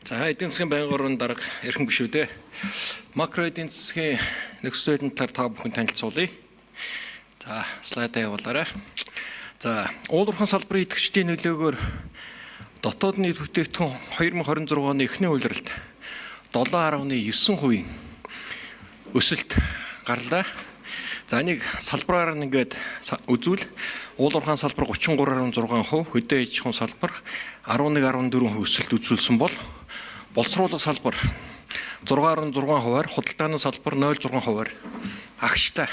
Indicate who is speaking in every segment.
Speaker 1: За эдийн засгийн байнгын орон дарга эрхэм гишүүдээ макро эдийн засгийн нөхцөлийн талаар та бүхэн танилцуулъя. За слайдаа явуулаарай. За уулуурхан салбарын идэвхжлийн нөлөөгөөр дотоод нийт бүтээгдэхүүн 2026 оны эхний улиралд 7.9% өсөлт гарлаа. За энийг салбараар нэгээд үзвэл уулуурхан салбар 33.6%, хөдөө аж ахуйн салбар 11.4% өсөлт үзүүлсэн бол боловсруулах салбар 6.6%-аар, худалдааны салбар 0.6%-аар агштай.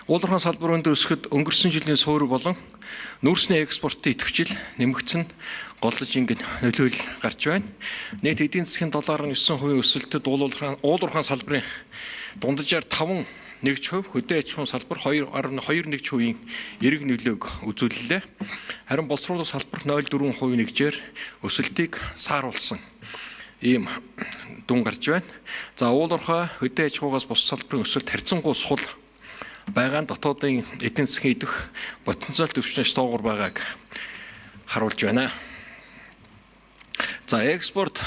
Speaker 1: Уулуурхан салбар өндөр өсөхөд өнгөрсөн жилийн суурь болон нүүрсний экспортын идэвхжил нэмэгдсэн голлож ингэн нөлөөлөл гарч байна. Нийт эдийн засгийн 7.9% өсөлтөд уулуурхан салбарын дунджаар 5.1%, хөдөө аж ахуйн салбар 2.21%-ийн эрэг нөлөөг үзүүллээ. Харин боловсруулах салбар 0.4% нэгжээр өсөлтийг сааруулсан ийм дүн гарч байна. За уулуурхай хөдөө аж ахуйгаас бус салбарын өсөлт харьцангуй сул байгаа нь дотоодын эдийн засгийн идэх потенциал төвчнөөс доогуур байгааг харуулж байна. За экспорт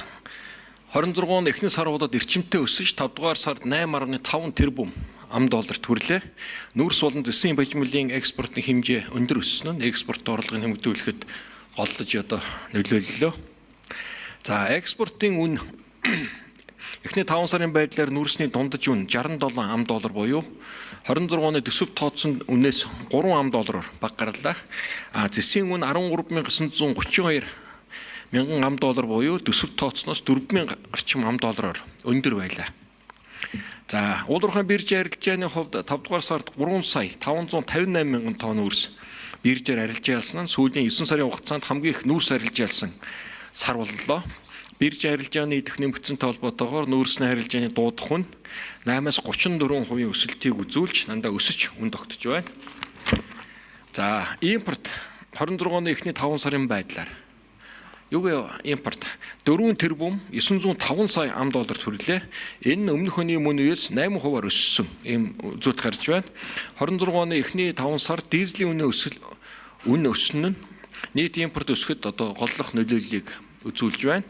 Speaker 1: 26 оны эхний саруудад эрчимтэй өсөж 5 дугаар сард 8.5 тэрбум $. Хүрлээ. Нүүрс болон зэсийн бажимлын экспортын хэмжээ өндөр өссөн нь экспорт орлогыг нэмэгдүүлэхэд голлож нөлөөллөө. За экспортын үн эхний 5 сарын байдлаар нүүрсний дундаж үн $67 буюу 26 оны төсөв тооцсон үнээс $3 бага гарлаа. Зэсийн үн $13,932 буюу төсөв тооцсноос $4,000 орчим өндөр байлаа. За уулуурхан биржийн арилжааны хувьд 5 дугаар сард 3,558,000 тонн нүүрс биржээр арилжаалсан нь сүүлийн 9 сарын хугацаанд хамгийн их нүүрс арилжаалсан сар боллоо. Биржийн арилжааны идэх нэмэгдсэнтэй холбоотойгоор нүүрсний арилжааны дуудах хүн 8-34% өсөлтийг үзүүлж дандаа өсөж үн тогтож байна. За импорт 26 оны эхний 5 сарын байдлаар юу вэ? Импорт 4 тэрбум $905 сая хүрлээ. Энэ нь өмнөх оны мөн үеэс 8%-аар өссөн ийм үзүүлэлт гарч байна. 26 оны эхний 5 сар дизелийн үн өснө нь нийт импорт өсөхөд голлох нөлөөллийг үзүүлж байна.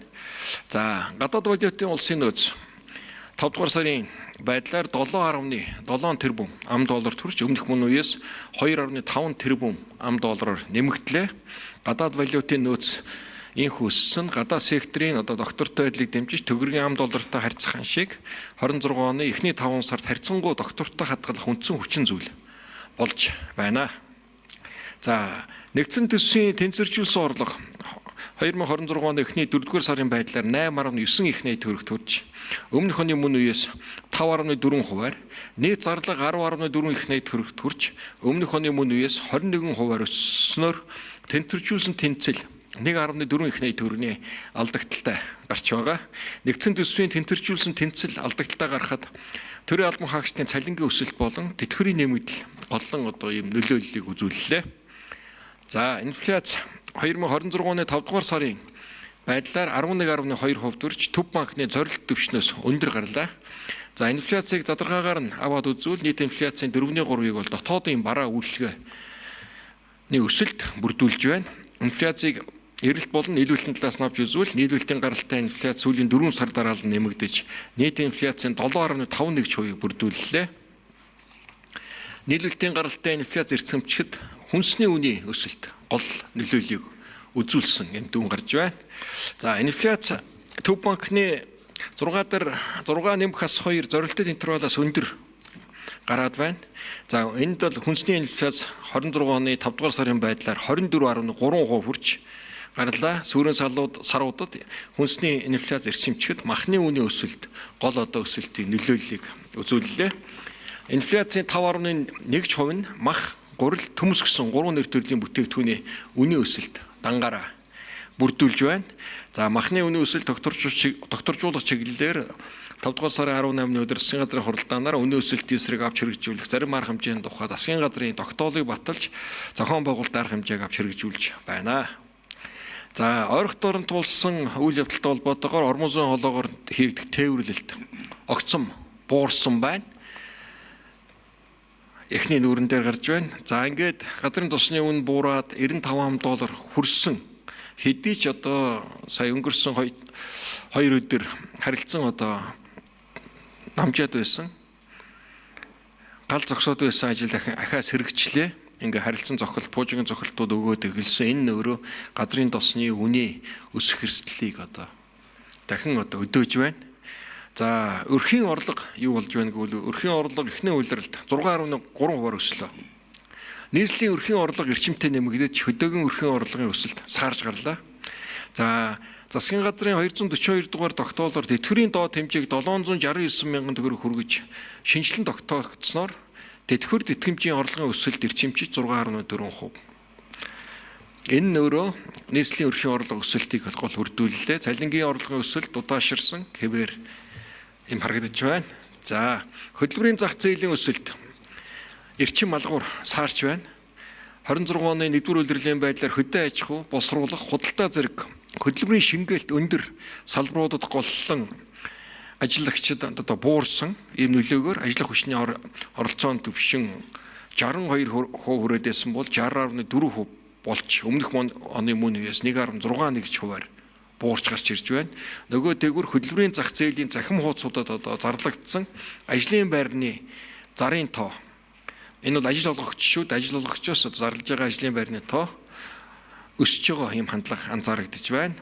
Speaker 1: За гадаад валютын улсын нөөц 5 дугаар сарын байдлаар 7.7 тэрбум $. Төрж өмнөх мөн үеэс 2.5 тэрбум $-аар нэмэгдлээ. Гадаад валютын нөөц инх өссөн гадаад секторын доктортой байдлыг дэмжиж төгрөгийн $-тай харьцах шиг 26 оны эхний 5 сард харьцангуй доктортой хадгалах үндсэн хүчин зүйл болж байна. За нэгдсэн төсвийн тэнцвэржүүлсэн орлого 2026 оны эхний 4-р сарын байдлаар 8.9 их найт төгрөг төрж өмнөх оны мөн үеэс 5.4%-аар, нийт зарлага 10.4 их найт төгрөг төрж өмнөх оны мөн үеэс 21%-аар өсснөөр тэнцвэржүүлсэн тэнцэл 1.4 их найт төгрөгийн алдагдaltaй гарч байгаа. Нэгдсэн төсвийн тэнцвэржүүлсэн тэнцэл алдагдaltaй гарахад төрийн албан хаагчдын цалингийн өсөлт болон тэтгэврийн нэмэгдэл голлон ийм нөлөөллийг үзүүллээ. За инфляц 2026 оны 5 дугаар сарын байдлаар 11.2% төрж төв банкны зорилт төвчнөөс өндөр гарлаа. За инфляцийг задрагагаар нь аваад үзвэл нийт инфляцийн 4.3%-ийг бол дотоодын бараа үйлчлэгээний өсөлт бүрдүүлж байна. Инфляцийг эрэлт болон нийлүүлэлтийн талаас нь авч үзвэл нийлүүлэлтийн гаралтай инфляц сүүлийн 4 сар дараалал нэмэгдэж нийт инфляцийн 7.51% бүрдүүллээ. Нийлүүлэлтийн гаралтай инфляц эрсгэмчгэд хүнсний үнийн өсөлт гол нөлөөллийг үзүүлсэн юм дүн гарч байна. За инфляц төв банкны 6 нэмэх ас 2 зорилттой интервалаас өндөр гараад байна. За энд бол хүнсний инфляц 26 оны 5 дугаар сарын байдлаар 24.3% хүрч гарлаа. Сүүрэн саруудад хүнсний инфляц эрсэмчгэд махны үнийн өсөлт гол өсөлтийн нөлөөллийг үзүүллээ. Инфляцийн 5.1% нь мах, гурил, төмс гэсэн 3 нэр төрлийн бүтээгдэхүүний үнийн өсөлт дангаараа бүрдүүлж байна. За махны үнийн өсөлт докторжуулах чиглэлээр 5 дугаар сарын 18-ны өдөр засгийн газрын хуралдаанаар үнийн өсөлтийн эсрэг авч хэрэгжүүлэх зарим арга хэмжээний тухай засгийн газрын тогтоолыг баталж зохион байгуулалт арга хэмжээг авч хэрэгжүүлж байна. За ойрхон дорн тулсан үйл явдалтай холбоотойгоор ормон зүйн хоолоогоор хийгдэх тээвэрлэлт огцом буурсан байна. Эхний нүүрэн дээр гарч байна. За ингээд газрын тосны үн буураад $95 хүрсэн хэдий ч одоо сая өнгөрсөн 2 өдөр харилцан одоо намжаад байсан гал зогсоод байсан ажил ахаас хэрэгжлээ. Ингээ харилцан зохиол, пуужгийн зохиолтууд өгөөд эхэлсэн. Энэ өөрөө газрын тосны үнийн өсөх эрсдлийг одоо дахин одоо өдөөж байна. За өрхийн орлого юу болж байна гэвэл өрхийн орлого эхний үйлрэлд 6.3% өслөө. Нийслэлийн өрхийн орлого эрчимтэй нэмэгдэж хөдөөгийн өрхийн орлогын өсөлт саарж гарлаа. За засгийн газрын 242 дугаар тогтоолоор тэтгэврийн доод хэмжээг 769 мянган төгрөг хүргэж шинжилэн тогтоогдсноор тэтгэвэр тэтгэмжийн орлогын өсөлт эрчимчиж 6.4%. Энэ өөрөө нийслэлийн өрхийн орлого өсөлтийг гол хүрдүүллээ. Цалингийн орлогын өсөлт удаашрсан хэвээр юм харагдаж байна. За хөдөлмөрийн зах зээлийн өсөлт эрчим малгуур саарч байна. 26 оны 1-р улирлын байдлаар хөдөө аж ахуй, боловсруулах, худалдаа зэрэг хөдөлмөрийн шингээлт өндөр салбаруудад голлон ажиллагчид одоо буурсан ийм нөлөөгөөр ажиллах хүчний оролцоонд төвшин 62% хүрээдсэн бол 60.4% болж өмнөх оны мөн үеэс 1.61 гэж хуваар буурч гарч ирж байна. Нөгөө тэгвэр хөдөлмөрийн зах зээлийн захим хуудсуудад одоо зарлагдсан ажлын байрны зарын тоо. Энэ бол ажил олгогчдод ажил олгогчоос зарлаж байгаа ажлын байрны тоо өсөж байгаа юм хандлага анзаарэгдэж байна.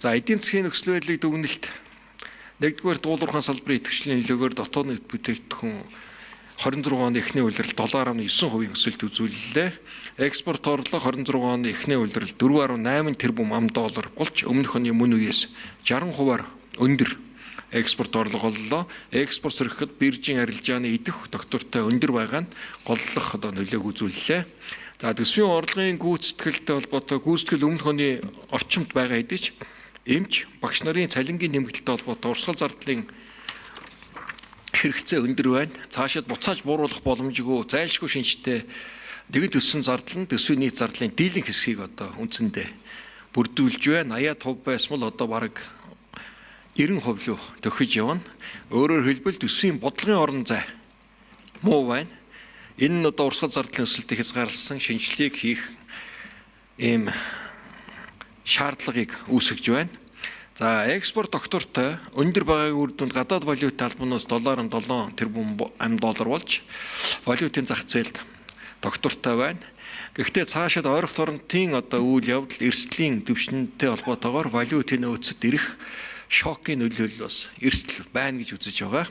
Speaker 1: За эдийн засгийн нөхцөл байдлыг дүгнэлт 1-р дуулуурхайн салбарын идэвхжлийн нөлөөгөөр дотоод нийт бүтээгдэхүүн 26 оны эхний улирал 7.9% өсөлт үзүүллээ. Экспорт орлого 26 оны эхний улирал 4.8 тэрбум $, болж өмнөх оны мөн үеэс 60%-аар өндөр экспорт орлого боллоо. Экспорт сөрөгөд биржийн арилжааны идэх доктортой өндөр байгаа нь голлох одоо нөлөөг үзүүллээ. За төсвийн орлогын гүйцэтгэлтэй холбоотой гүйцэтгэл өмнөх оны орчимд байгаа хэдий ч эмч багш нарын цалингийн нэмэгдэлтэй холбоотой урсгал зардлын хэрэгцээ өндөр байна. Цаашид буцааж бууруулах боломжгүй зайлшгүй шинжтэй нэгд өссөн зардал нь төсвийн нийт зардлын дийлэнх хэсгийг одоо үндсэндээ бүрдүүлж байна. 80% байсан бол одоо бараг 90% руу төхөж явна. Өөрөөр хэлбэл төсвийн бодлогын орон зай муу байна. Энэ нь одоо урсгал зардлын өсөлтөд хязгаарласан шинжилгээг хийх ийм шаардлагыг үүсгэж байна. За экспорт доктортой өндөр байгаагийн үр дүнд гадаад валют албанаас $7 тэрбум $, болж валютын зах зээлд доктортой байна. Гэхдээ цаашид ойрох торнтын одоо үйл явдал эрсдлийн дэвшинтэй холбоотойгоор валютын нөөцөд ирэх шокийн нөлөөлөл бас эрсдэл байна гэж үзэж байгаа.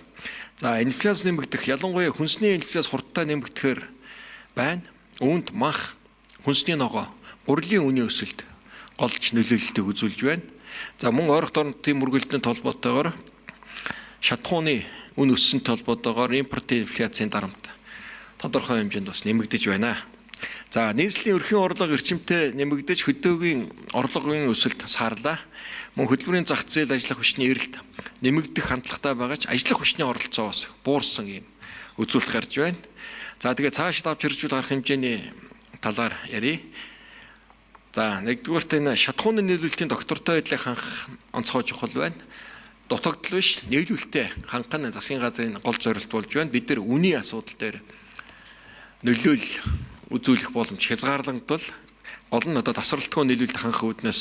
Speaker 1: За инфляц нэмэгдэх, ялангуяа хүнсний инфляц хурдтай нэмэгдэхээр байна. Үүнд мах, хүнсний ногоо, гурилын үнийн өсөлт голж нөлөөлөлтийг үзүүлж байна. За мөн ойрох торнтын мөргөлдөнт холбоотойгоор шатхууны үн өссөнтэй холбоотойгоор импортын инфляцийн дарамт тодорхой хэмжээнд бас нэмэгдэж байна. За нийслэлийн өрхийн орлого эрчимтэй нэмэгдэж хөдөөгийн орлогын өсөлт саарлаа. Мөн хөдөлмөрийн зах зээл ажиллах хүчний эрэлт нэмэгдэх хандлагатай байгаа ч ажиллах хүчний оролцоо бас буурсан юм үзүүлэлт гарч байна. За тэгээ цааш давж хэрэгжүүл арга хэмжээний талаар ярив. За нэгдүгээрт энэ шатхууны нийлүүлэлтийн доктортой байдлыг хангах онцгой чухал байна. Дутагдал биш, нийлүүлэлтээ хангах нь засгийн газрын гол зорилт болж байна. Бид нар үнийн асуудал дээр нөлөөлөл үзүүлэх боломж хязгаарлагдвал гол нь одоо тасралтгүй нийлүүлэлт хангах үүднээс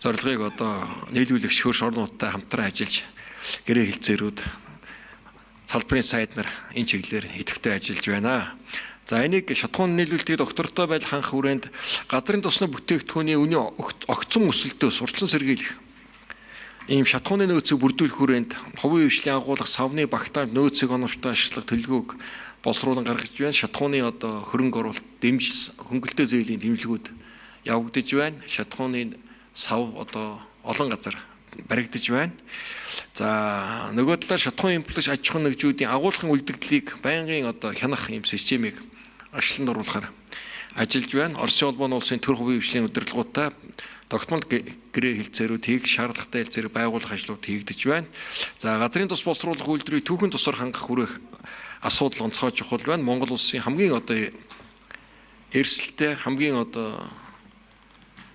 Speaker 1: зорилгыг одоо нийлүүлэгч хөрш орнуудтай хамтран ажиллаж гэрээ хэлцээрүүд салбарын сайд нар энэ чиглэлээр идэвхтэй ажиллаж байна. За энийг шатхууны нийлүүлэлтийг доктортой байдал хангах хүрээнд газрын тосны бүтээгдэхүүний үнийн огцом өсөлтөө сурталчилан сэргийлэх ийм шатхууны нөөцийг бүрдүүлэх хүрээнд хувийн хвшлийн агуулга савны багтаамж нөөцийг оновчтой ашиглах төлөвлөгөөг боловсруулан гаргаж байна. Шатхууны одоо хөрөнгө оруулалт дэмжиж хөнгөлөлтөө зээлийн дэмжлэгүүд явагдаж байна. Шатхууны сав одоо олон газар баригдаж байна. За нөгөө талаар шатхуун имплант аж ахуйн нэгжүүдийн агуулгын үлдэгдлийг байнгын одоо хянах ийм системийг ажланд оруулахаар ажиллаж байна. Оросын улбаны улсын төр хувийн хвшлийн удирдлагуудаа тогтмол гэрээ хэлцээрүүд хийх шаардлагатай хэлцээр байгуулах ажлууд хийгдэж байна. За газрын тус боловсруулах үйлдвэрийг түүхэн тусаар хангах хүрэх асуудал онцгой чухал байна. Монгол улсын хамгийн одоо эрсдэлтэй хамгийн одоо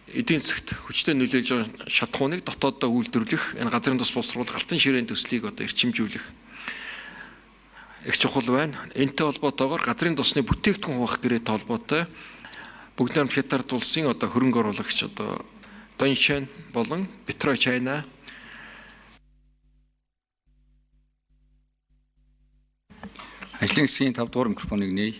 Speaker 1: эдийн засгт хүчтэй нөлөөлж байгаа шатхууныг дотооддоо үйлдвэрлэх энэ газрын тус боловсруулах алтан ширээний төслийг одоо эрчимжүүлэх их чухал байна. Энтэй холбоотойгоор газрын тусны бүтээгдэхүүн хуваах гэрээтэй холбоотой бүгд найрамд хятад улсын одоо хөрөнгө оруулагч одоо Доншин болон Петрочайна
Speaker 2: Ажлын хэсгийн 5 дугаар микрофоныг нээе.